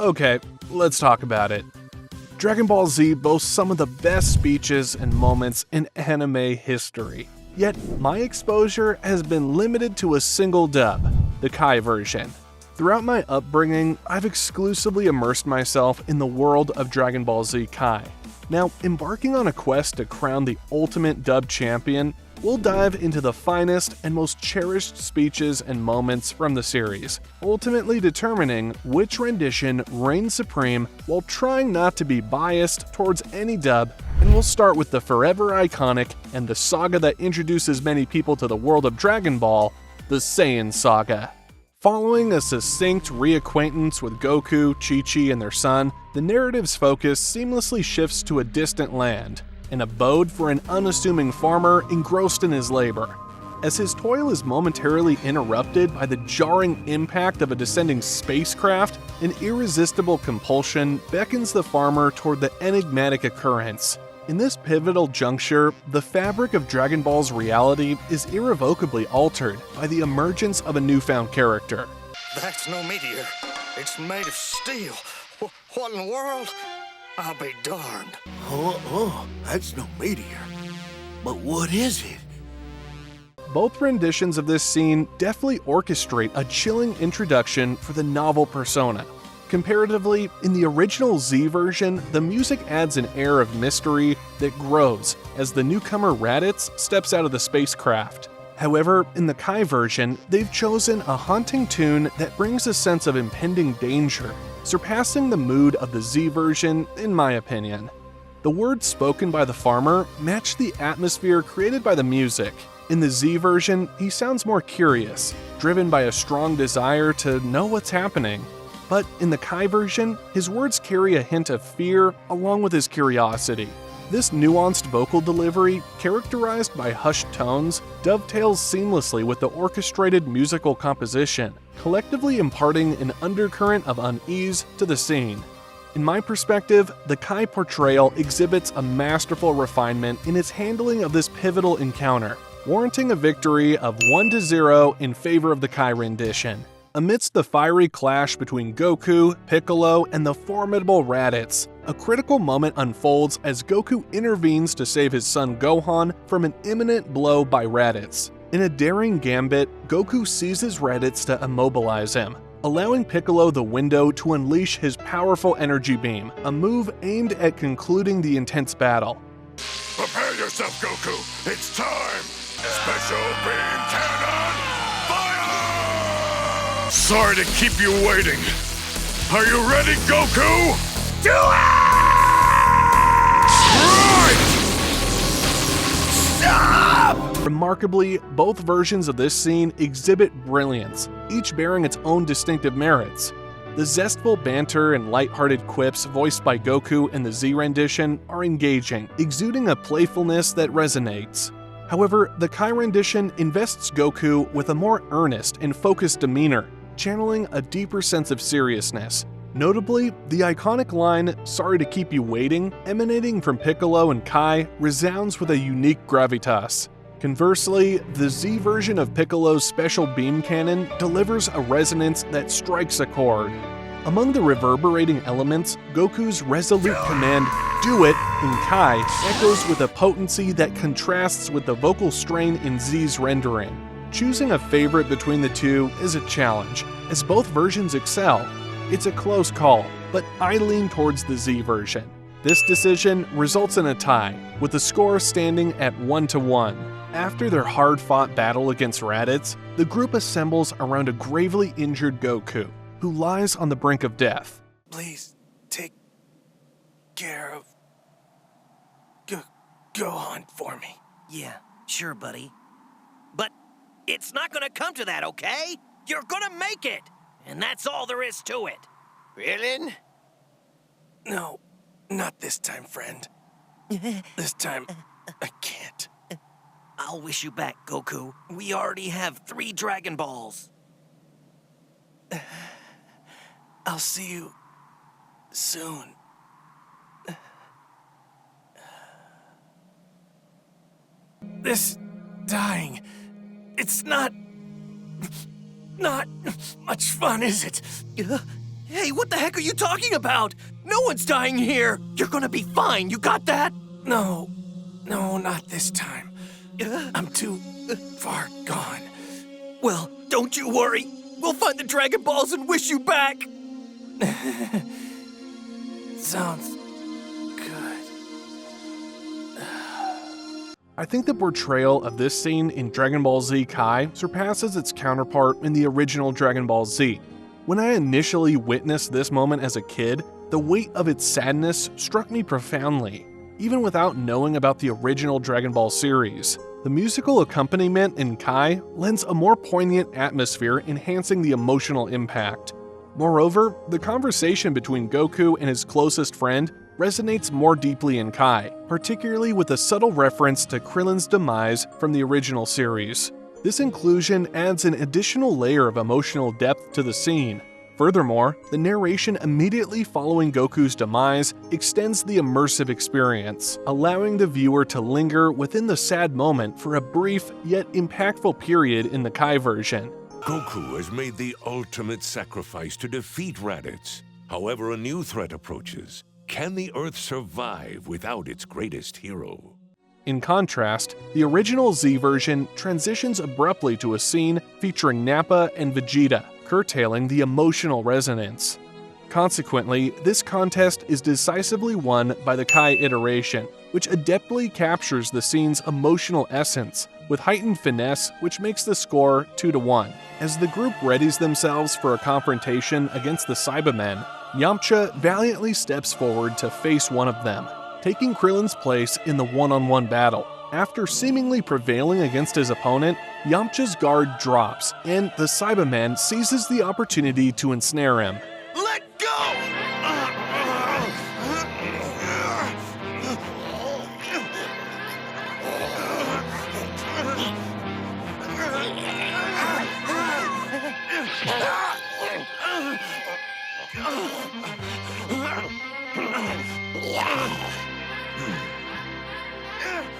Okay, let's talk about it. Dragon Ball Z boasts some of the best speeches and moments in anime history. Yet, my exposure has been limited to a single dub, the Kai version. Throughout my upbringing, I've exclusively immersed myself in the world of Dragon Ball Z Kai. Now, embarking on a quest to crown the ultimate dub champion, we'll dive into the finest and most cherished speeches and moments from the series, ultimately determining which rendition reigns supreme while trying not to be biased towards any dub, and we'll start with the forever iconic and the saga that introduces many people to the world of Dragon Ball, the Saiyan Saga. Following a succinct reacquaintance with Goku, Chi-Chi, and their son, the narrative's focus seamlessly shifts to a distant land, an abode for an unassuming farmer engrossed in his labor. As his toil is momentarily interrupted by the jarring impact of a descending spacecraft, an irresistible compulsion beckons the farmer toward the enigmatic occurrence. In this pivotal juncture, the fabric of Dragon Ball's reality is irrevocably altered by the emergence of a newfound character. That's no meteor. It's made of steel. What in the world? I'll be darned. That's no meteor. But what is it? Both renditions of this scene deftly orchestrate a chilling introduction for the novel persona. Comparatively, in the original Z version, the music adds an air of mystery that grows as the newcomer Raditz steps out of the spacecraft. However, in the Kai version, they've chosen a haunting tune that brings a sense of impending danger, surpassing the mood of the Z version, in my opinion. The words spoken by the farmer match the atmosphere created by the music. In the Z version, he sounds more curious, driven by a strong desire to know what's happening. But in the Kai version, his words carry a hint of fear along with his curiosity. This nuanced vocal delivery, characterized by hushed tones, dovetails seamlessly with the orchestrated musical composition, collectively imparting an undercurrent of unease to the scene. In my perspective, the Kai portrayal exhibits a masterful refinement in its handling of this pivotal encounter, warranting a victory of 1-0 in favor of the Kai rendition. Amidst the fiery clash between Goku, Piccolo, and the formidable Raditz, a critical moment unfolds as Goku intervenes to save his son Gohan from an imminent blow by Raditz. In a daring gambit, Goku seizes Raditz to immobilize him, allowing Piccolo the window to unleash his powerful energy beam, a move aimed at concluding the intense battle. Prepare yourself, Goku. It's time. Special beam cannon, fire! Sorry to keep you waiting. Are you ready, Goku? Do it! Right! Stop! Remarkably, both versions of this scene exhibit brilliance, each bearing its own distinctive merits. The zestful banter and lighthearted quips voiced by Goku in the Z rendition are engaging, exuding a playfulness that resonates. However, the Kai rendition invests Goku with a more earnest and focused demeanor, channeling a deeper sense of seriousness. Notably, the iconic line, "Sorry to keep you waiting," emanating from Piccolo and Kai, resounds with a unique gravitas. Conversely, the Z version of Piccolo's special beam cannon delivers a resonance that strikes a chord. Among the reverberating elements, Goku's resolute command, "Do it," in Kai echoes with a potency that contrasts with the vocal strain in Z's rendering. Choosing a favorite between the two is a challenge, as both versions excel. It's a close call, but I lean towards the Z version. This decision results in a tie, with the score standing at 1-1. After their hard-fought battle against Raditz, the group assembles around a gravely injured Goku, who lies on the brink of death. Please take care of Gohan for me. Yeah, sure, buddy. But it's not gonna come to that, okay? You're gonna make it! And that's all there is to it. Krillin? No, not this time, friend. This time, I can't. I'll wish you back, Goku. We already have 3 Dragon Balls. I'll see you soon. This dying, it's not much fun, is it? Hey, what the heck are you talking about? No one's dying here. You're gonna be fine, you got that? No, not this time. I'm too far gone. Well, don't you worry. We'll find the Dragon Balls and wish you back. Sounds good. I think the portrayal of this scene in Dragon Ball Z Kai surpasses its counterpart in the original Dragon Ball Z. When I initially witnessed this moment as a kid, the weight of its sadness struck me profoundly, even without knowing about the original Dragon Ball series. The musical accompaniment in Kai lends a more poignant atmosphere, enhancing the emotional impact. Moreover, the conversation between Goku and his closest friend resonates more deeply in Kai, particularly with a subtle reference to Krillin's demise from the original series. This inclusion adds an additional layer of emotional depth to the scene. Furthermore, the narration immediately following Goku's demise extends the immersive experience, allowing the viewer to linger within the sad moment for a brief yet impactful period in the Kai version. Goku has made the ultimate sacrifice to defeat Raditz. However, a new threat approaches. Can the Earth survive without its greatest hero? In contrast, the original Z version transitions abruptly to a scene featuring Nappa and Vegeta, curtailing the emotional resonance. Consequently, this contest is decisively won by the Kai iteration, which adeptly captures the scene's emotional essence, with heightened finesse which makes the score 2-1. As the group readies themselves for a confrontation against the Cybermen, Yamcha valiantly steps forward to face one of them, taking Krillin's place in the one-on-one battle. After seemingly prevailing against his opponent, Yamcha's guard drops, and the Cyberman seizes the opportunity to ensnare him. Let go!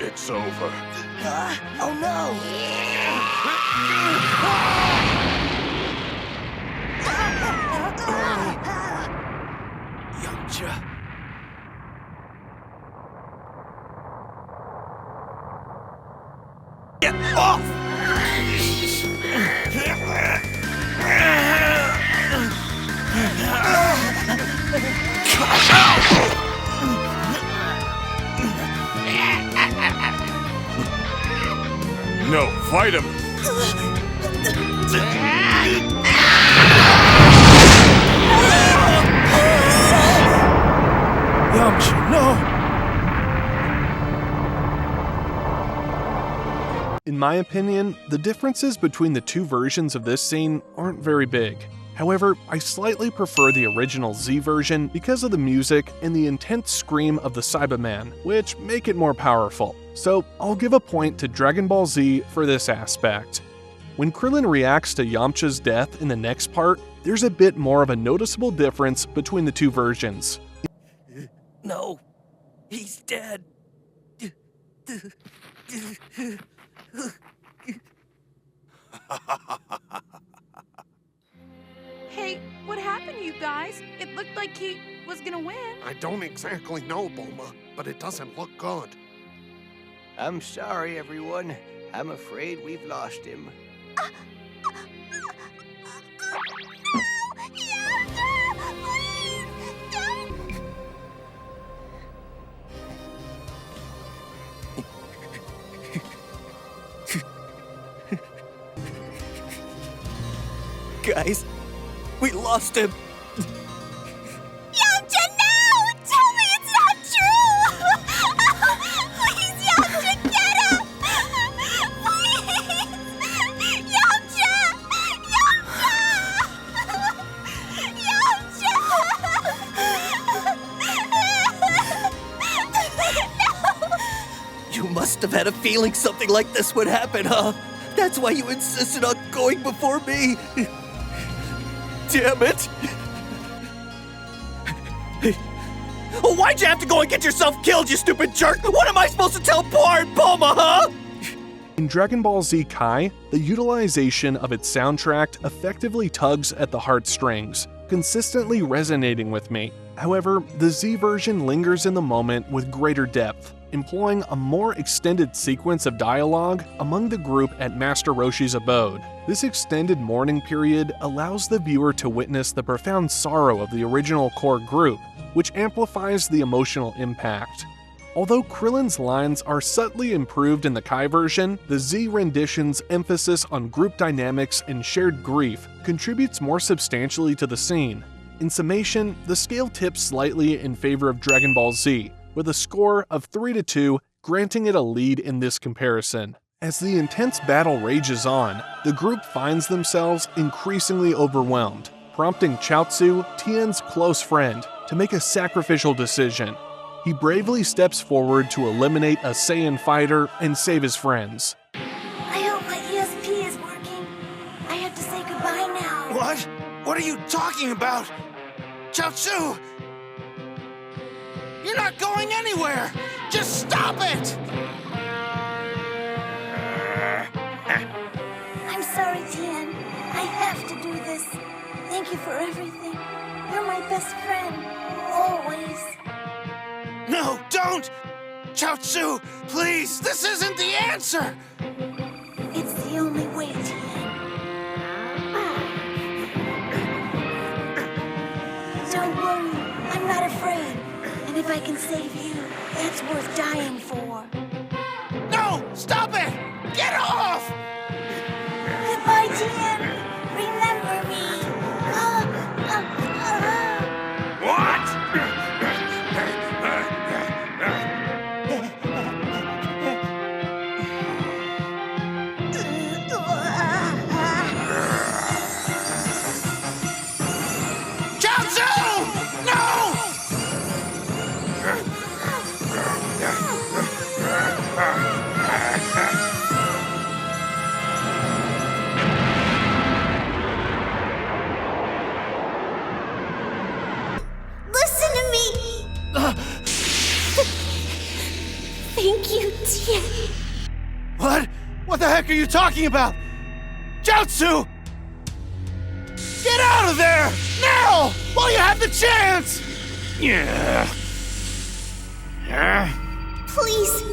It's over. Oh no! Yamcha. Get off! No, fight him! Yamcha, no! In my opinion, the differences between the two versions of this scene aren't very big. However, I slightly prefer the original Z version because of the music and the intense scream of the Cyberman, which make it more powerful. So I'll give a point to Dragon Ball Z for this aspect. When Krillin reacts to Yamcha's death in the next part, there's a bit more of a noticeable difference between the two versions. No, he's dead. Hey, what happened, you guys? It looked like he was gonna win. I don't exactly know, Bulma, but it doesn't look good. I'm sorry, everyone. I'm afraid we've lost him. Guys, we lost him. Yamcha, no! Tell me it's not true! Please, Yamcha, get up! Please! Yamcha! No! You must have had a feeling something like this would happen, huh? That's why you insisted on going before me. Damn it! Oh, why'd you have to go and get yourself killed, you stupid jerk? What am I supposed to tell poor Aunt Bulma, huh? In Dragon Ball Z Kai, the utilization of its soundtrack effectively tugs at the heartstrings, consistently resonating with me. However, the Z version lingers in the moment with greater depth, employing a more extended sequence of dialogue among the group at Master Roshi's abode. This extended mourning period allows the viewer to witness the profound sorrow of the original core group, which amplifies the emotional impact. Although Krillin's lines are subtly improved in the Kai version, the Z rendition's emphasis on group dynamics and shared grief contributes more substantially to the scene. In summation, the scale tips slightly in favor of Dragon Ball Z, with a score of 3-2, granting it a lead in this comparison. As the intense battle rages on, the group finds themselves increasingly overwhelmed, prompting Chiaotzu, Tien's close friend, to make a sacrificial decision. He bravely steps forward to eliminate a Saiyan fighter and save his friends. I hope my ESP is working. I have to say goodbye now. What? What are you talking about? Chiaotzu! You're not going anywhere! Just stop it! I'm sorry, Tien. I have to do this. Thank you for everything. You're my best friend. Always. No, don't! Chiaotzu, please! This isn't the answer! It's the only way, Tien. Don't worry. I'm not afraid. And if I can save you, that's worth dying for. No! Stop it! Get off! Goodbye, Tien. Remember me. What? Listen to me. Thank you, Tien. What? What the heck are you talking about? Chiaotzu! Get out of there! Now! While you have the chance! Yeah. Please,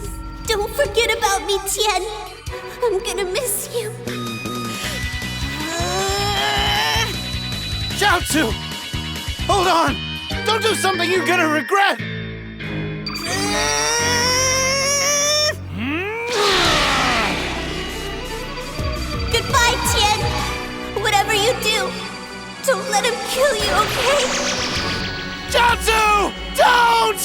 don't forget about me, Tien. I'm gonna miss you. Chiaotzu! Hold on! Don't do something you're gonna regret! Goodbye, Tien. Whatever you do, don't let him kill you, okay? Chiaotzu! Don't!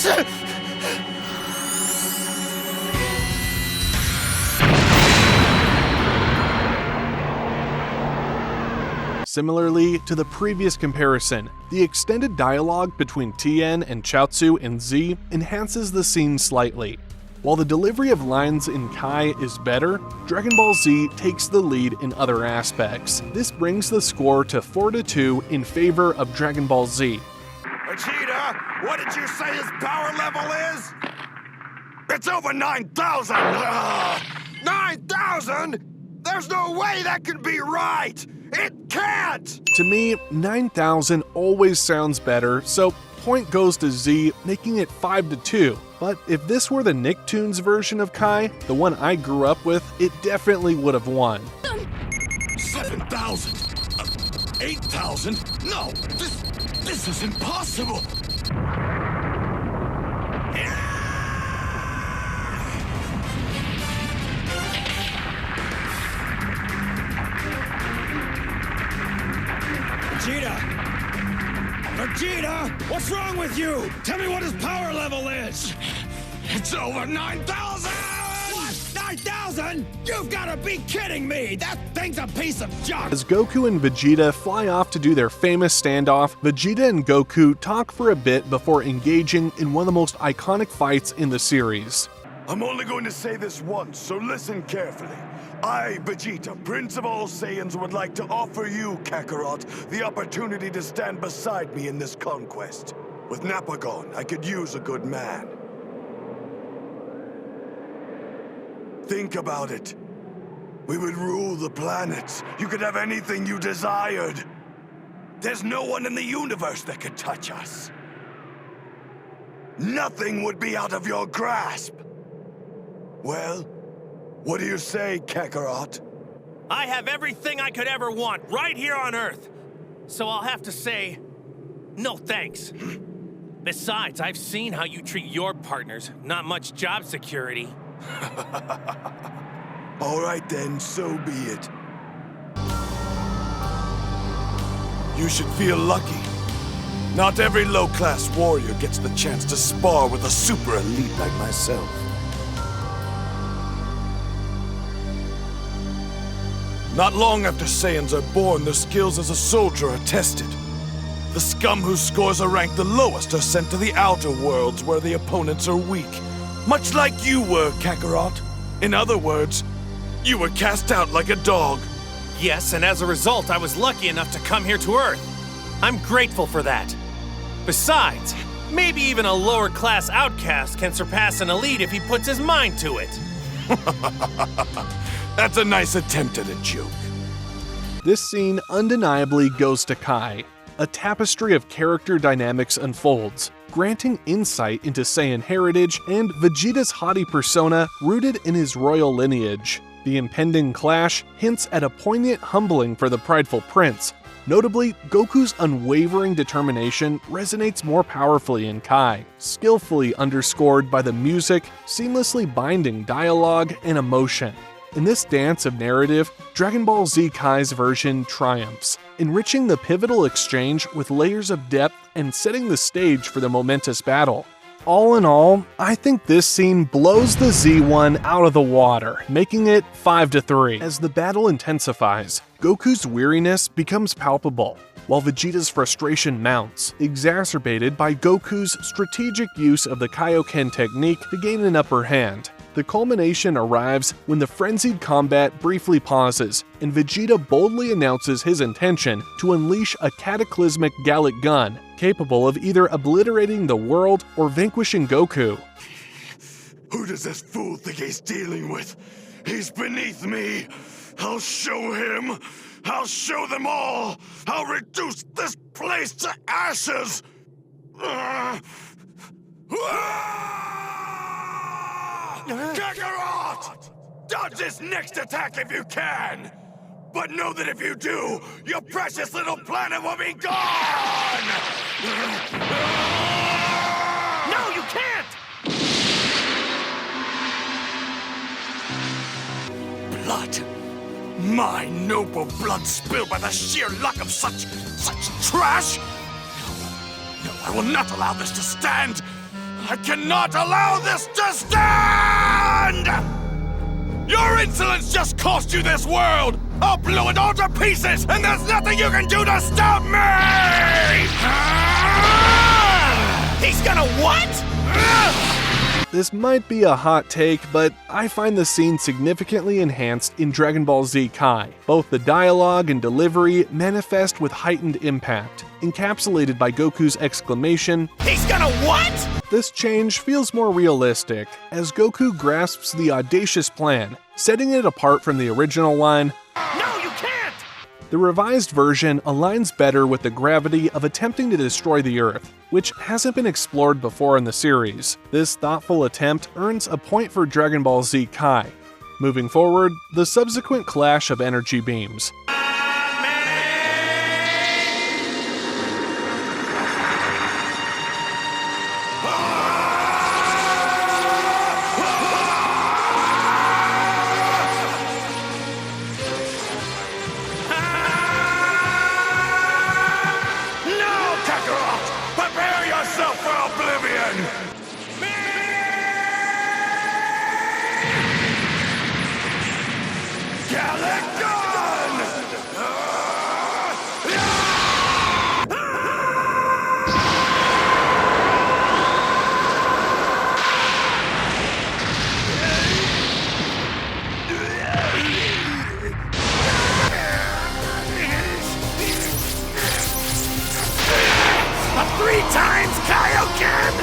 Similarly to the previous comparison, the extended dialogue between Tien and Chiaotzu in Z enhances the scene slightly. While the delivery of lines in Kai is better, Dragon Ball Z takes the lead in other aspects. This brings the score to 4-2 in favor of Dragon Ball Z. Vegeta, what did you say his power level is? It's over 9,000! 9,000? There's no way that can be right! It can't! To me, 9,000 always sounds better, so point goes to Z, making it 5-2. But if this were the Nicktoons version of Kai, the one I grew up with, it definitely would have won. 7,000? 8,000? No, this is impossible! Vegeta! What's wrong with you? Tell me what his power level is! It's over 9,000! What? 9,000? You've got to be kidding me! That thing's a piece of junk! As Goku and Vegeta fly off to do their famous standoff, Vegeta and Goku talk for a bit before engaging in one of the most iconic fights in the series. I'm only going to say this once, so listen carefully. I, Vegeta, Prince of all Saiyans, would like to offer you, Kakarot, the opportunity to stand beside me in this conquest. With Nappa gone, I could use a good man. Think about it. We would rule the planets. You could have anything you desired. there's no one in the universe that could touch us. Nothing would be out of your grasp. Well, what do you say, Kakarot? I have everything I could ever want right here on Earth. So I'll have to say, no thanks. Besides, I've seen how you treat your partners. Not much job security. All right then, so be it. You should feel lucky. Not every low-class warrior gets the chance to spar with a super elite like myself. Not long after Saiyans are born, their skills as a soldier are tested. The scum whose scores are ranked the lowest are sent to the outer worlds where the opponents are weak. Much like you were, Kakarot. In other words, you were cast out like a dog. Yes, and as a result, I was lucky enough to come here to Earth. I'm grateful for that. Besides, maybe even a lower-class outcast can surpass an elite if he puts his mind to it. That's a nice attempt at a joke. This scene undeniably goes to Kai. A tapestry of character dynamics unfolds, granting insight into Saiyan heritage and Vegeta's haughty persona rooted in his royal lineage. The impending clash hints at a poignant humbling for the prideful prince. Notably, Goku's unwavering determination resonates more powerfully in Kai, skillfully underscored by the music, seamlessly binding dialogue and emotion. In this dance of narrative, Dragon Ball Z Kai's version triumphs, enriching the pivotal exchange with layers of depth and setting the stage for the momentous battle. All in all, I think this scene blows the Z1 out of the water, making it 5-3. As the battle intensifies, Goku's weariness becomes palpable, while Vegeta's frustration mounts, exacerbated by Goku's strategic use of the Kaioken technique to gain an upper hand. The culmination arrives when the frenzied combat briefly pauses, and Vegeta boldly announces his intention to unleash a cataclysmic Galick Gun, capable of either obliterating the world or vanquishing Goku. Who does this fool think he's dealing with? He's beneath me. I'll show him. I'll show them all. I'll reduce this place to ashes. Kakarot! Dodge this next attack if you can! But know that if you do, your precious little planet will be gone! No, you can't! Blood! My noble blood spilled by the sheer luck of such trash! No, I will not allow this to stand! I cannot allow this to stand! Your insolence just cost you this world! I'll blow it all to pieces, and there's nothing you can do to stop me! He's gonna what? This might be a hot take, but I find the scene significantly enhanced in Dragon Ball Z Kai. Both the dialogue and delivery manifest with heightened impact, encapsulated by Goku's exclamation, "He's gonna what?" This change feels more realistic, as Goku grasps the audacious plan, setting it apart from the original line, "No, you can't!" The revised version aligns better with the gravity of attempting to destroy the Earth, which hasn't been explored before in the series. This thoughtful attempt earns a point for Dragon Ball Z Kai. Moving forward, the subsequent clash of energy beams. Galick Gun! A 3 times Kaioken!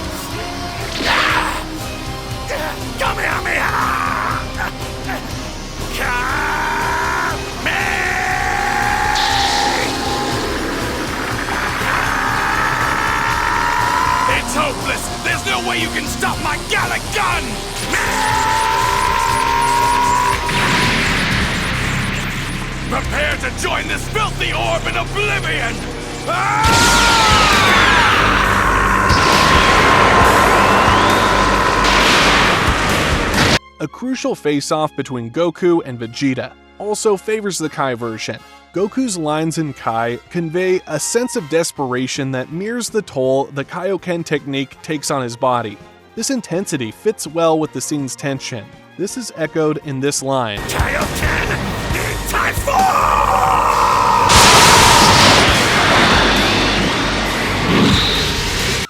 Kamehameha! It's hopeless! There's no way you can stop my Galick Gun! Prepare to join this filthy orb in oblivion! A crucial face-off between Goku and Vegeta also favors the Kai version. Goku's lines in Kai convey a sense of desperation that mirrors the toll the Kaioken technique takes on his body. This intensity fits well with the scene's tension. This is echoed in this line. Kaioken! Time for!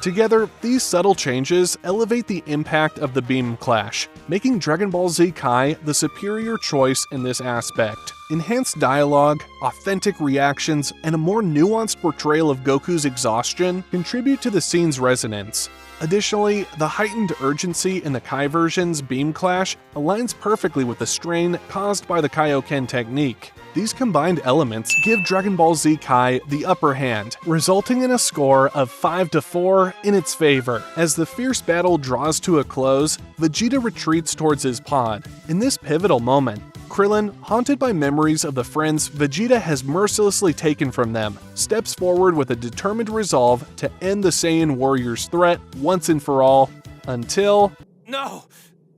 Together, these subtle changes elevate the impact of the beam clash, making Dragon Ball Z Kai the superior choice in this aspect. Enhanced dialogue, authentic reactions, and a more nuanced portrayal of Goku's exhaustion contribute to the scene's resonance. Additionally, the heightened urgency in the Kai version's beam clash aligns perfectly with the strain caused by the Kaioken technique. These combined elements give Dragon Ball Z Kai the upper hand, resulting in a score of 5-4 in its favor. As the fierce battle draws to a close, Vegeta retreats towards his pod. In this pivotal moment, Krillin, haunted by memories of the friends Vegeta has mercilessly taken from them, steps forward with a determined resolve to end the Saiyan warrior's threat once and for all, until… No!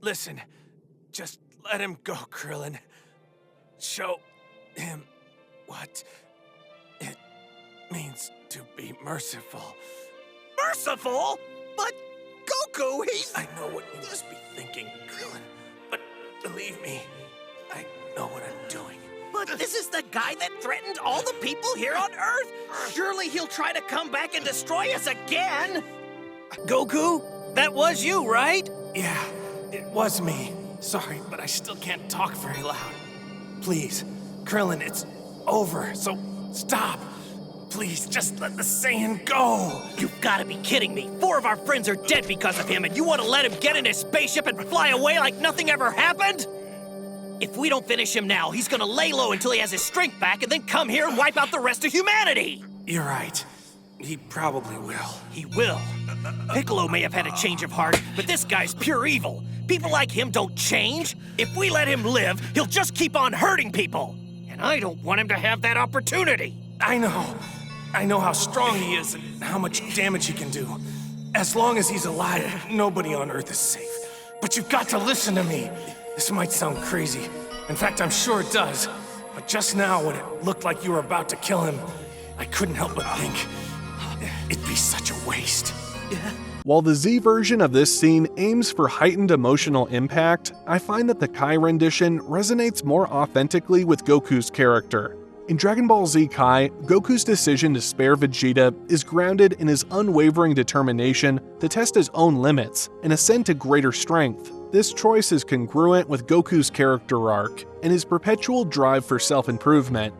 Listen, just let him go, Krillin. Show him what it means to be merciful. Merciful? But Goku, he's... I know what you must be thinking, Krillin, but believe me, I know what I'm doing. But this is the guy that threatened all the people here on Earth. Surely he'll try to come back and destroy us again. Goku, that was you, right? Yeah, it was me. Sorry, but I still can't talk very loud. Please, Krillin, it's over, so stop. Please, just let the Saiyan go. You've got to be kidding me. 4 of our friends are dead because of him, and you want to let him get in his spaceship and fly away like nothing ever happened? If we don't finish him now, he's gonna lay low until he has his strength back and then come here and wipe out the rest of humanity! You're right. He probably will. He will. Piccolo may have had a change of heart, but this guy's pure evil. People like him don't change. If we let him live, he'll just keep on hurting people. And I don't want him to have that opportunity. I know how strong he is and how much damage he can do. As long as he's alive, nobody on Earth is safe. But you've got to listen to me. This might sound crazy. In fact, I'm sure it does. But just now, when it looked like you were about to kill him, I couldn't help but think it'd be such a waste. While the Z version of this scene aims for heightened emotional impact, I find that the Kai rendition resonates more authentically with Goku's character. In Dragon Ball Z Kai, Goku's decision to spare Vegeta is grounded in his unwavering determination to test his own limits and ascend to greater strength. This choice is congruent with Goku's character arc and his perpetual drive for self-improvement.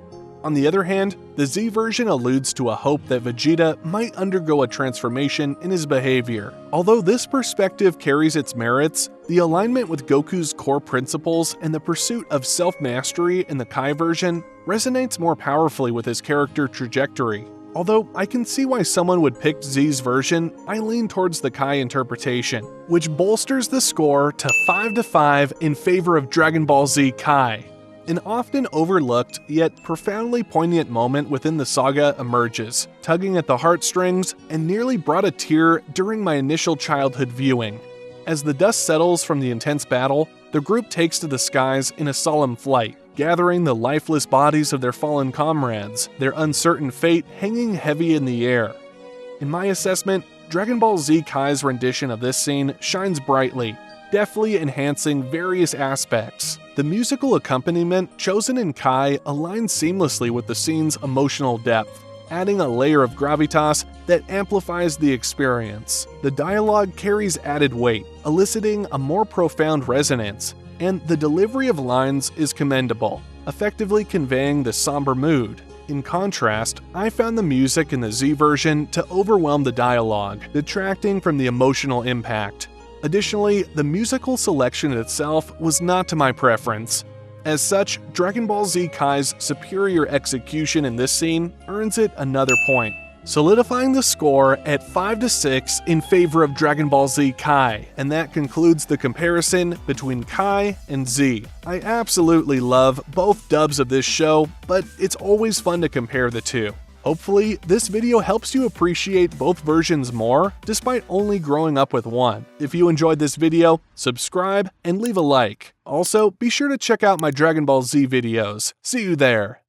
On the other hand, the Z version alludes to a hope that Vegeta might undergo a transformation in his behavior. Although this perspective carries its merits, the alignment with Goku's core principles and the pursuit of self-mastery in the Kai version resonates more powerfully with his character trajectory. Although I can see why someone would pick Z's version, I lean towards the Kai interpretation, which bolsters the score to 5-5 in favor of Dragon Ball Z Kai. An often overlooked, yet profoundly poignant moment within the saga emerges, tugging at the heartstrings and nearly brought a tear during my initial childhood viewing. As the dust settles from the intense battle, the group takes to the skies in a solemn flight, gathering the lifeless bodies of their fallen comrades, their uncertain fate hanging heavy in the air. In my assessment, Dragon Ball Z Kai's rendition of this scene shines brightly, deftly enhancing various aspects. The musical accompaniment chosen in Kai aligns seamlessly with the scene's emotional depth, adding a layer of gravitas that amplifies the experience. The dialogue carries added weight, eliciting a more profound resonance, and the delivery of lines is commendable, effectively conveying the somber mood. In contrast, I found the music in the Z version to overwhelm the dialogue, detracting from the emotional impact. Additionally, the musical selection itself was not to my preference. As such, Dragon Ball Z Kai's superior execution in this scene earns it another point. solidifying the score at 5-6 in favor of Dragon Ball Z Kai, and that concludes the comparison between Kai and Z. I absolutely love both dubs of this show, but it's always fun to compare the two. Hopefully, this video helps you appreciate both versions more, despite only growing up with one. If you enjoyed this video, subscribe and leave a like. Also, be sure to check out my Dragon Ball Z videos. See you there!